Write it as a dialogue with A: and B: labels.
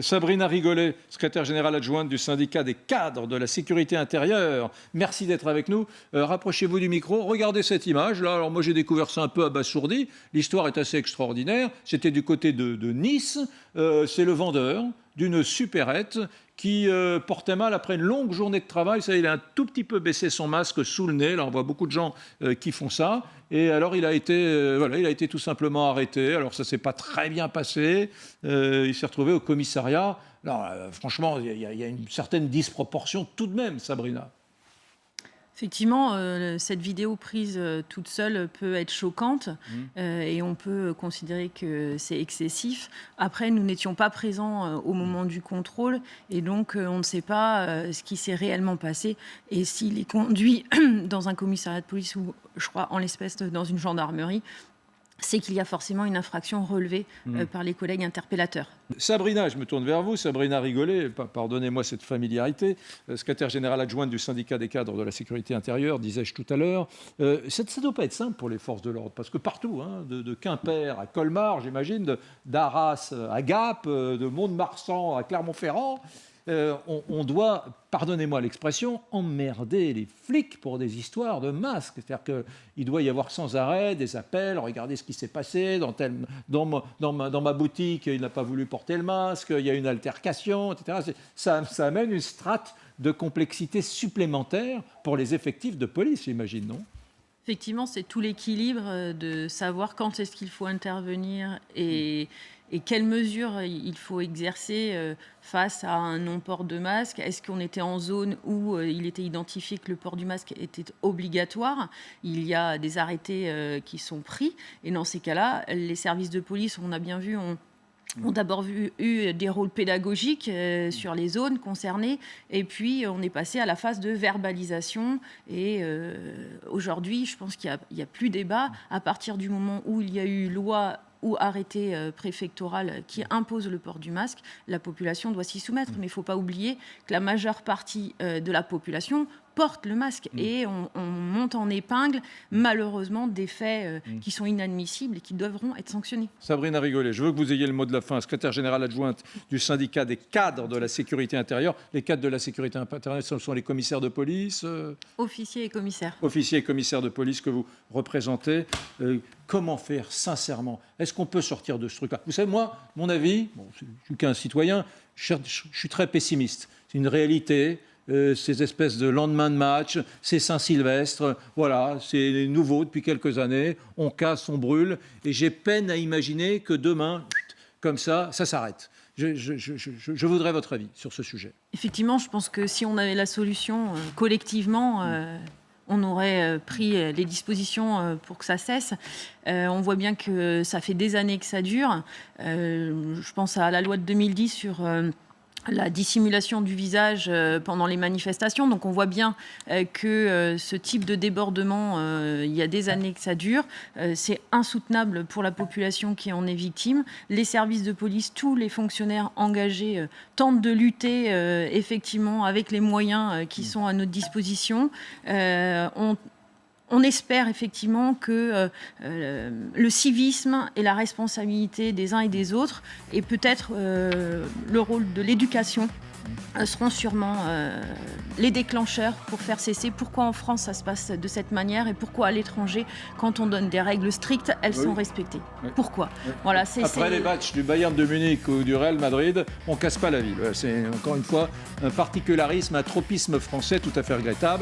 A: Sabrina Rigolet, secrétaire générale adjointe du syndicat des cadres de la sécurité intérieure. Merci d'être avec nous. Rapprochez-vous du micro. Regardez cette image-là. Alors moi j'ai découvert ça un peu abasourdi. L'histoire est assez extraordinaire. C'était du côté de Nice. C'est le vendeur d'une supérette qui portait mal après une longue journée de travail. Ça, il a un tout petit peu baissé son masque sous le nez. Là, on voit beaucoup de gens qui font ça. Et alors, il a été tout simplement arrêté. Alors, ça ne s'est pas très bien passé. Il s'est retrouvé au commissariat. Alors, franchement, il y a une certaine disproportion tout de même, Sabrina.
B: Effectivement, cette vidéo prise toute seule peut être choquante et on peut considérer que c'est excessif. Après, nous n'étions pas présents au moment du contrôle et donc on ne sait pas ce qui s'est réellement passé et s'il est conduit dans un commissariat de police ou, je crois, en l'espèce dans une gendarmerie. C'est qu'il y a forcément une infraction relevée par les collègues interpellateurs.
A: Sabrina, je me tourne vers vous, Sabrina Rigolet, pardonnez-moi cette familiarité, secrétaire générale adjointe du syndicat des cadres de la sécurité intérieure, disais-je tout à l'heure. Ça ne doit pas être simple pour les forces de l'ordre, parce que partout, de Quimper à Colmar, j'imagine, d'Arras à Gap, de Mont-de-Marsan à Clermont-Ferrand, on doit, pardonnez-moi l'expression, emmerder les flics pour des histoires de masques. C'est-à-dire qu'il doit y avoir sans arrêt des appels, regardez ce qui s'est passé, dans ma boutique, il n'a pas voulu porter le masque, il y a une altercation, etc. Ça amène une strate de complexité supplémentaire pour les effectifs de police, j'imagine, non ?
B: Effectivement, c'est tout l'équilibre de savoir quand est-ce qu'il faut intervenir et quelles mesures il faut exercer face à un non-port de masque. Est-ce qu'on était en zone où il était identifié que le port du masque était obligatoire ? Il y a des arrêtés qui sont pris et dans ces cas-là, les services de police, on a bien vu, ont d'abord eu des rôles pédagogiques sur les zones concernées et puis on est passé à la phase de verbalisation et aujourd'hui je pense qu'il n'y a plus débat à partir du moment où il y a eu loi ou arrêté préfectoral qui impose le port du masque, la population doit s'y soumettre. Mais il ne faut pas oublier que la majeure partie de la population porte le masque et on monte en épingle malheureusement des faits qui sont inadmissibles et qui devront être sanctionnés.
A: Sabrina Rigolet, je veux que vous ayez le mot de la fin, secrétaire générale adjointe du syndicat des cadres de la sécurité intérieure. Les cadres de la sécurité intérieure, ce sont les commissaires de police
B: Officiers et commissaires.
A: Officiers et commissaires de police que vous représentez. Comment faire sincèrement ? Est-ce qu'on peut sortir de ce truc-là ? Vous savez, moi, mon avis, je ne suis qu'un citoyen, je suis très pessimiste. C'est une réalité. Ces espèces de lendemain de match, c'est Saint-Sylvestre, voilà, c'est nouveau depuis quelques années, on casse, on brûle, et j'ai peine à imaginer que demain, comme ça s'arrête. Je voudrais votre avis sur ce sujet.
B: Effectivement, je pense que si on avait la solution collectivement, on aurait pris les dispositions pour que ça cesse. On voit bien que ça fait des années que ça dure. Je pense à la loi de 2010 sur la dissimulation du visage pendant les manifestations. Donc on voit bien que ce type de débordement, il y a des années que ça dure. C'est insoutenable pour la population qui en est victime. Les services de police, tous les fonctionnaires engagés tentent de lutter effectivement avec les moyens qui sont à notre disposition. On espère effectivement que le civisme et la responsabilité des uns et des autres et peut-être le rôle de l'éducation seront sûrement les déclencheurs pour faire cesser. Pourquoi en France ça se passe de cette manière et pourquoi à l'étranger, quand on donne des règles strictes, elles sont respectées. Pourquoi voilà,
A: Après les matchs du Bayern de Munich ou du Real Madrid, on ne casse pas la ville. C'est encore une fois un particularisme, un tropisme français tout à fait regrettable.